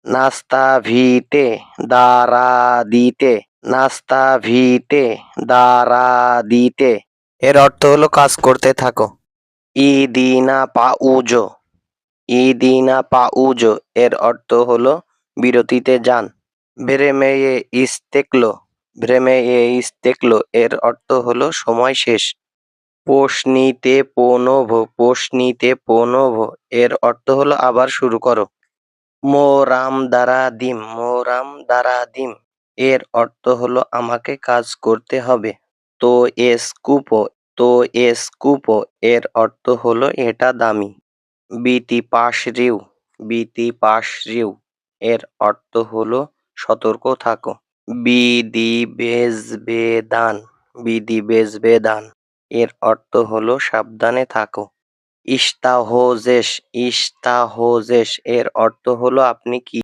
নাস্তা ভিটে দাঁড়া দিতে, নাস্তা ভিটে দাঁড়া দিতে। এর অর্থ হলো কাজ করতে থাকো। ইদিনা পাউজো, ইদিনা পাউজো এর অর্থ হলো বিরতিতে যান। ব্রেমেয়ে ইস্তেকলো, ব্রেমেয়ে ইস্তেকলো এর অর্থ হলো সময় শেষ। পোষনিতে পোনোভো, পোষনিতে পোনোভো এর অর্থ হলো আবার শুরু করো। মোরাম দ্বারা দিম, মোরাম দ্বারা দিম এর অর্থ হলো আমাকে কাজ করতে হবে। তো এসকুপো, তো এসকুপো এর অর্থ হলো এটা দামি। বিতি পাশরিউ, বিতি পাশরিউ এর অর্থ হলো সতর্ক থাকো। বিধি বেজবেদান, বিধি বেজবেদান এর অর্থ হলো সাবধানে থাকো। ইস্তাহোজেস, ইস্তাহোজেস এর অর্থ হলো আপনি কি